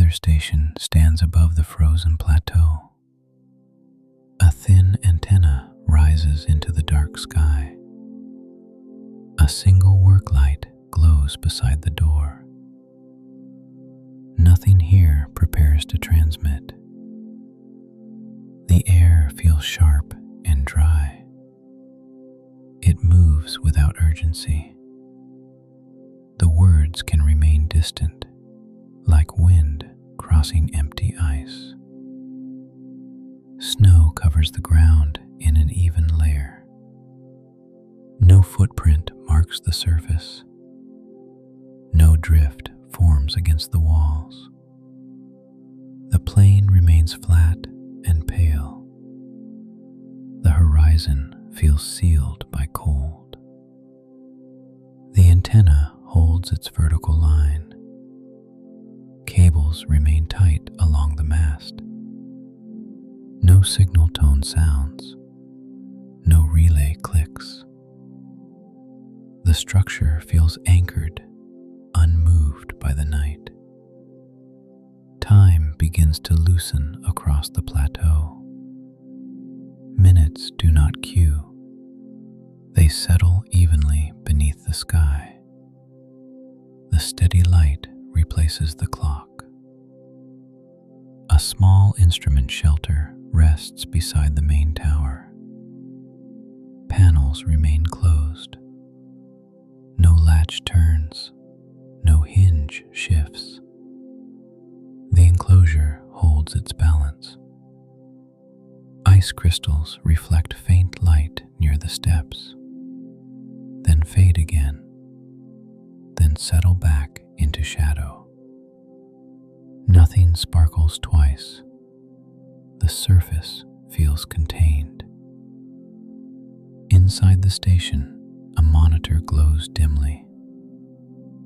weather station stands above the frozen plateau. A thin antenna rises into the dark sky. A single work light glows beside the door. Nothing here prepares to transmit. The air feels sharp and dry. It moves without urgency. The words can remain distant, like wind crossing empty ice. Snow covers the ground in an even layer. No footprint marks the surface. No drift forms against the walls. The plain remains flat and pale. The horizon feels sealed by cold. The antenna holds its vertical line. Cables remain tight along the mast. No signal tone sounds. No relay clicks. The structure feels anchored, unmoved by the night. Time begins to loosen across the plateau. Minutes do not queue. They settle evenly beneath the sky. The steady light replaces the clock. A small instrument shelter rests beside the main tower. Panels remain closed. No latch turns. No hinge shifts. The enclosure holds its balance. Ice crystals reflect faint light near the steps, then fade again, then settle back into shadow. Nothing sparkles twice. The surface feels contained. Inside the station, a monitor glows dimly.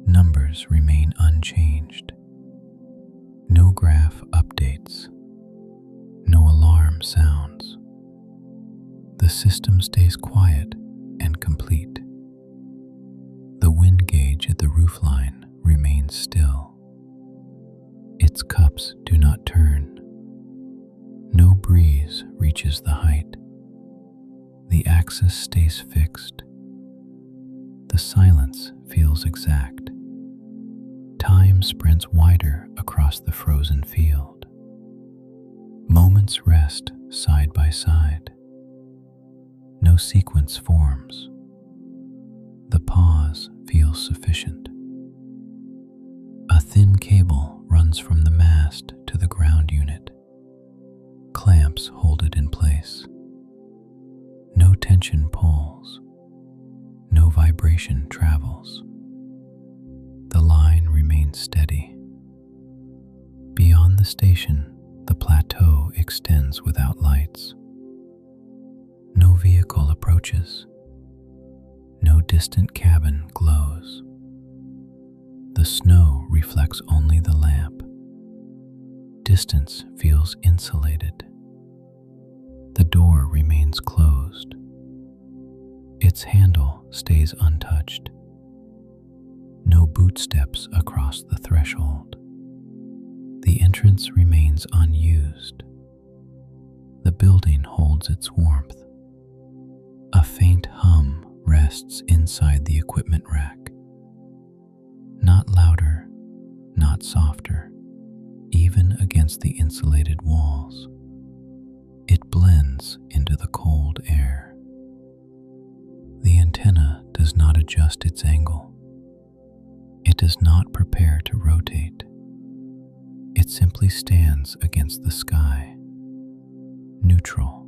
Numbers remain unchanged. No graph updates. No alarm sounds. The system stays quiet and complete. The wind gauge at the roofline remains still. Its cups do not turn. No breeze reaches the height. The axis stays fixed. The silence feels exact. Time sprints wider across the frozen field. Moments rest side by side. No sequence forms. The pause feels sufficient. A thin cable runs from the mast to the ground unit. Clamps hold it in place. No tension pulls. No vibration travels. The line remains steady. Beyond the station, the plateau extends without lights. No vehicle approaches. No distant cabin glows. The snow reflects only the lamp. Distance feels insulated. The door remains closed. Its handle stays untouched. No boot steps across the threshold. The entrance remains unused. The building holds its warmth. A faint hum rests inside the equipment rack. Not louder, not softer, even against the insulated walls. It blends into the cold air. The antenna does not adjust its angle. It does not prepare to rotate. It simply stands against the sky, neutral,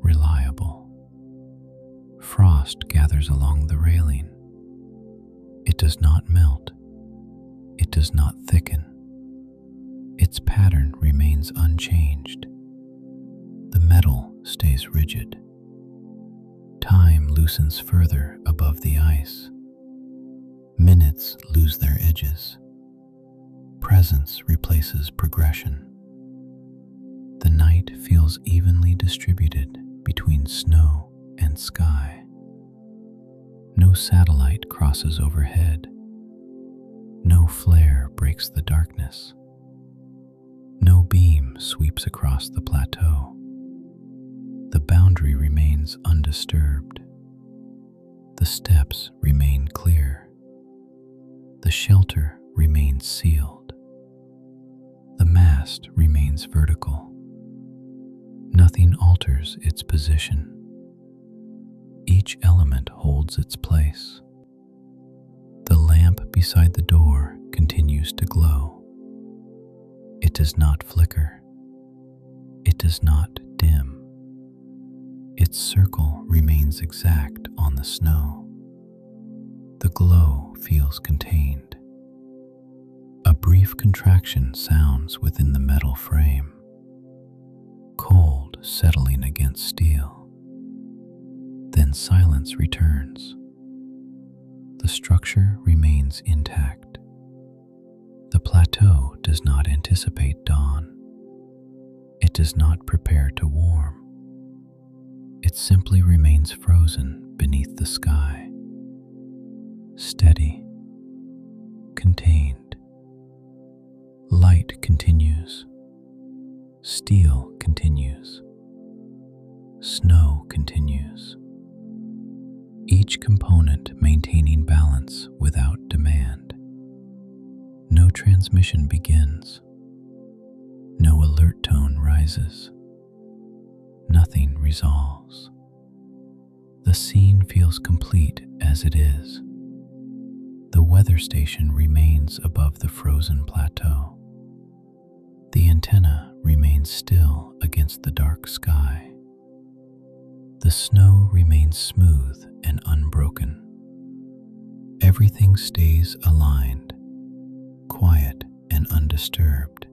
reliable. Frost gathers along the railing. It does not melt. It does not thicken. Its pattern remains unchanged. The metal stays rigid. Time loosens further above the ice. Minutes lose their edges. Presence replaces progression. The night feels evenly distributed between snow and sky. No satellite crosses overhead. No flare breaks the darkness. sweeps across the plateau. The boundary remains undisturbed. The steps remain clear. The shelter remains sealed. The mast remains vertical. Nothing alters its position. Each element holds its place. The lamp beside the door continues to glow. It does not flicker. It does not dim. Its circle remains exact on the snow. The glow feels contained. A brief contraction sounds within the metal frame, cold settling against steel. Then silence returns. The structure remains intact. The plateau does not anticipate dawn. It does not prepare to warm. It simply remains frozen beneath the sky, steady, contained. Light continues. Steel continues. Snow continues. Each component maintaining balance without demand. No transmission begins. No alert tone rises. Nothing resolves. The scene feels complete as it is. The weather station remains above the frozen plateau. The antenna remains still against the dark sky. The snow remains smooth and unbroken. Everything stays aligned, quiet and undisturbed,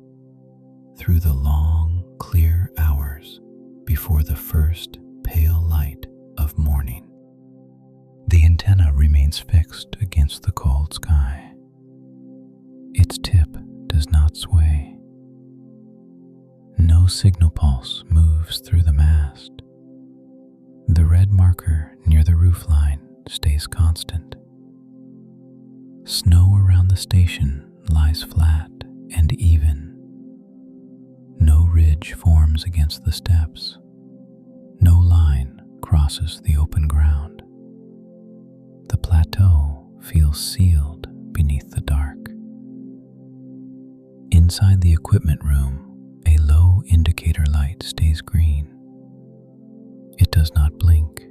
through the long, clear hours before the first pale light of morning. The antenna remains fixed against the cold sky. Its tip does not sway. No signal pulse moves through the mast. The red marker near the roofline stays constant. Snow around the station lies flat and even. No ridge forms against the steps. No line crosses the open ground. The plateau feels sealed beneath the dark. Inside the equipment room, a low indicator light stays green. It does not blink.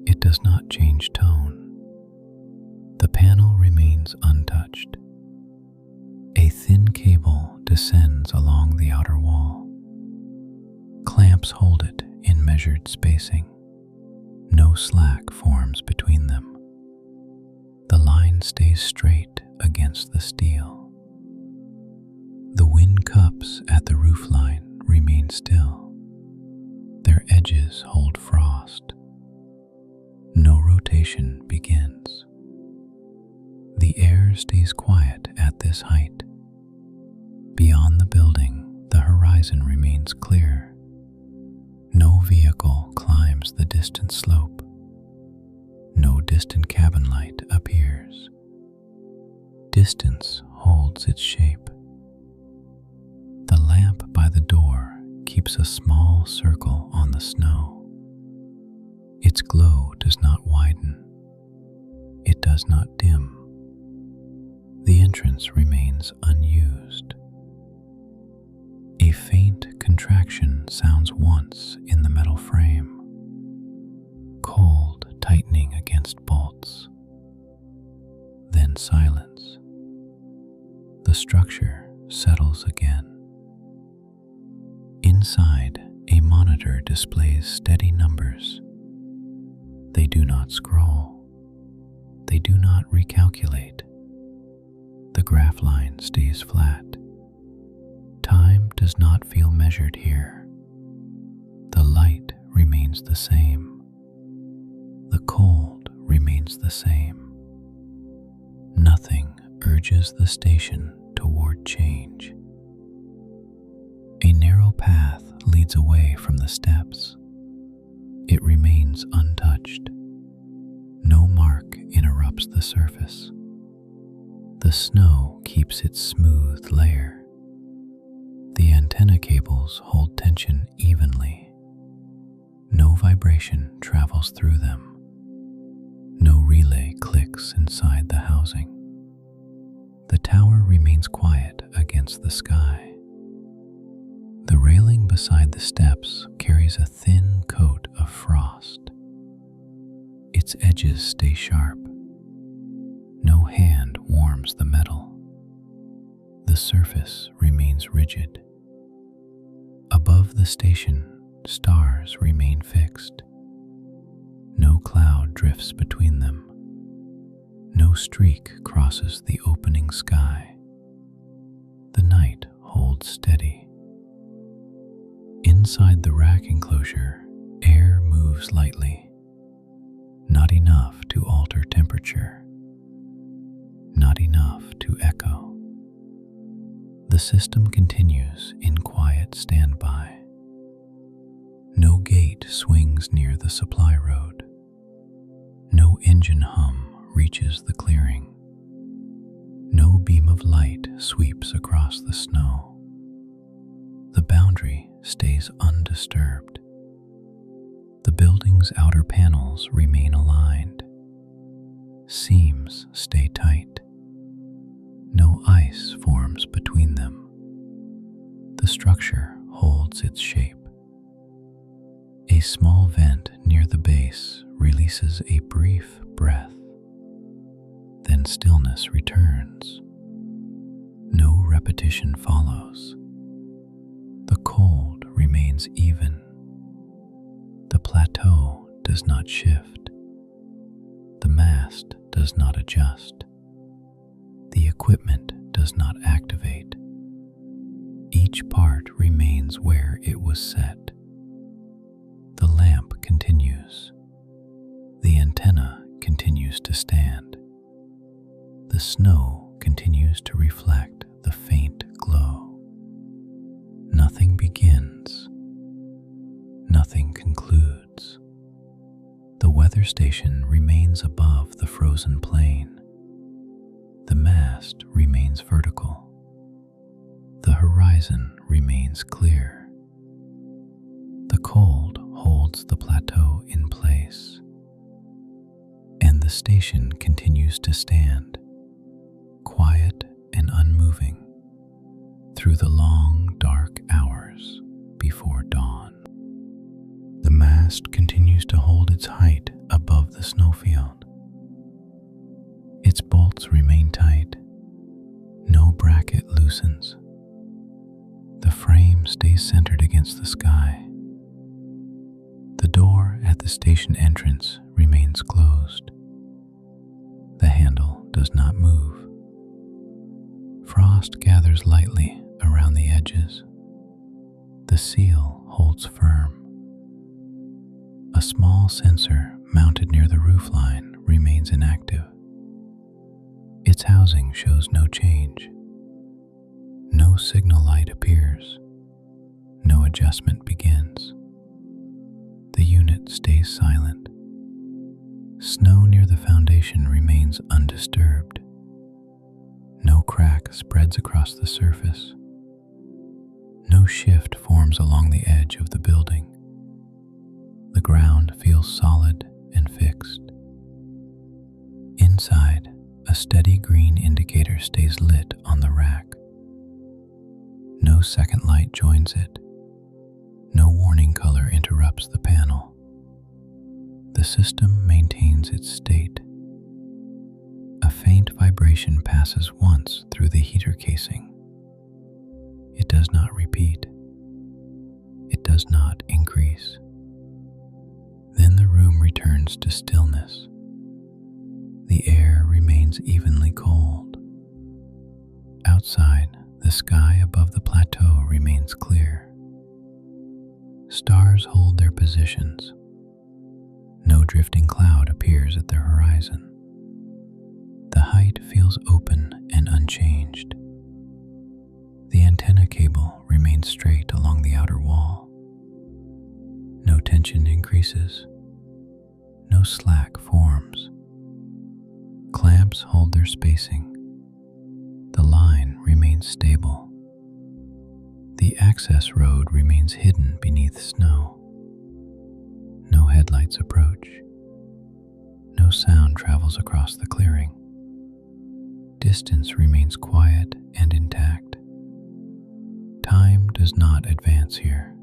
It does not change tone. The panel remains untouched. A thin cable descends along the outer wall. Clamps hold it in measured spacing. No slack forms between them. The line stays straight against the steel. The wind cups at the roofline remain still. Their edges hold frost. No rotation begins. The air stays quiet at this height. Beyond the building, the horizon remains clear. No vehicle climbs the distant slope. No distant cabin light appears. Distance holds its shape. The lamp by the door keeps a small circle on the snow. Its glow does not widen. It does not dim. The entrance remains unused. A faint contraction sounds once in the metal frame, cold tightening against bolts. Then silence. The structure settles again. Inside, a monitor displays steady numbers. They do not scroll. They do not recalculate. The graph line stays flat. Time does not feel measured here. The light remains the same. The cold remains the same. Nothing urges the station toward change. A narrow path leads away from the steps. It remains untouched. No mark interrupts the surface. The snow keeps its smooth layer. The antenna cables hold tension evenly. No vibration travels through them. No relay clicks inside the housing. The tower remains quiet against the sky. The railing beside the steps carries a thin coat of frost. Its edges stay sharp. No hand warms the metal. The surface remains rigid. Above the station, stars remain fixed. No cloud drifts between them. No streak crosses the opening sky. The night holds steady. Inside the rack enclosure, air moves lightly. Not enough to alter temperature. Not enough to echo. The system continues in quiet standby. No gate swings near the supply road. No engine hum reaches the clearing. No beam of light sweeps across the snow. The boundary stays undisturbed. The building's outer panels remain aligned. Seams stay tight. No ice forms between them. The structure holds its shape. A small vent near the base releases a brief breath. Then stillness returns. No repetition follows. The cold remains even. The plateau does not shift. The mast does not adjust. The equipment does not activate. Each part remains where it was set. The lamp continues. The antenna continues to stand. The snow continues to reflect the faint glow. Nothing begins. Nothing concludes. The weather station remains above the frozen plain. The mast remains vertical. The horizon remains clear. The cold holds the plateau in place. And the station continues to stand, quiet and unmoving, through the long, dark hours before dawn. The mast continues to hold its height above the snowfield. Its bolts remain tight. No bracket loosens. The frame stays centered against the sky. The door at the station entrance remains closed. The handle does not move. Frost gathers lightly around the edges. The seal holds firm. A small sensor mounted near the roofline remains inactive. Its housing shows no change. No signal light appears. No adjustment begins. The unit stays silent. Snow near the foundation remains undisturbed. No crack spreads across the surface. No shift forms along the edge of the building. The ground feels solid and fixed. Inside, a steady green indicator stays lit on the rack. No second light joins it. No warning color interrupts the panel. The system maintains its state. A faint vibration passes once through the heater casing. It does not repeat. It does not increase. Then the room returns to stillness. The air remains evenly cold. Outside, the sky above the plateau remains clear. Stars hold their positions. No drifting cloud appears at the horizon. The height feels open and unchanged. The antenna cable remains straight along the outer wall. No tension increases. No slack forms. Clamps hold their spacing. The line remains stable. The The access road remains hidden beneath snow. No headlights approach. No sound travels across the clearing. Distance remains quiet and intact. Time does not advance here.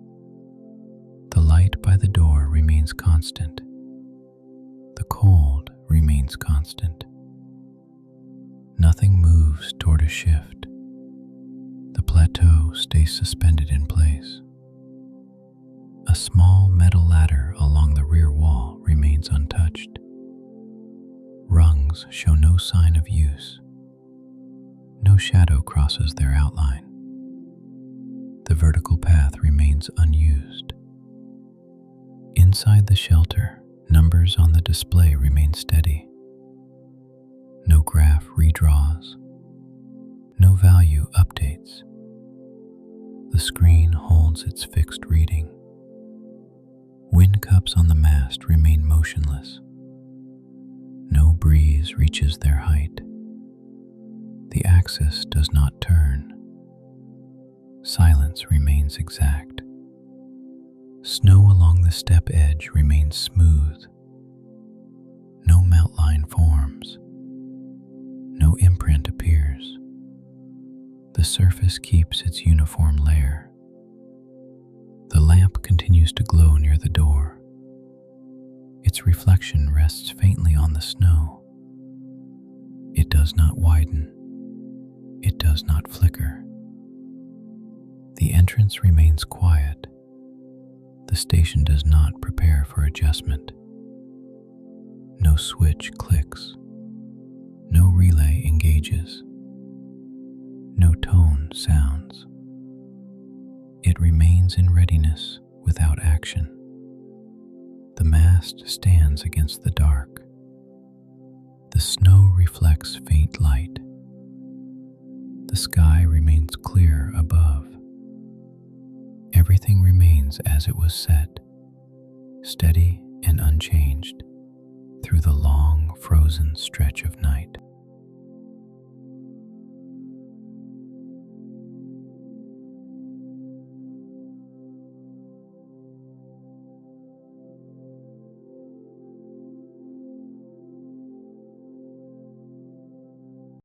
The light by the door remains constant. The cold remains constant. Nothing moves toward a shift. The plateau stays suspended in place. A small metal ladder along the rear wall remains untouched. Rungs show no sign of use. No shadow crosses their outline. The vertical path remains unused. Inside the shelter, numbers on the display remain steady. No graph redraws. No value updates. The screen holds its fixed reading. Wind cups on the mast remain motionless. No breeze reaches their height. The axis does not turn. Silence remains exact. Snow along the step edge remains smooth. No melt line forms. No imprint appears. The surface keeps its uniform layer. The lamp continues to glow near the door. Its reflection rests faintly on the snow. It does not widen. It does not flicker. The entrance remains quiet. The station does not prepare for adjustment. No switch clicks. No relay engages. No tone sounds. It remains in readiness without action. The mast stands against the dark. The snow reflects faint light. The sky remains clear above. Everything remains as it was set, steady and unchanged through the long frozen stretch of night.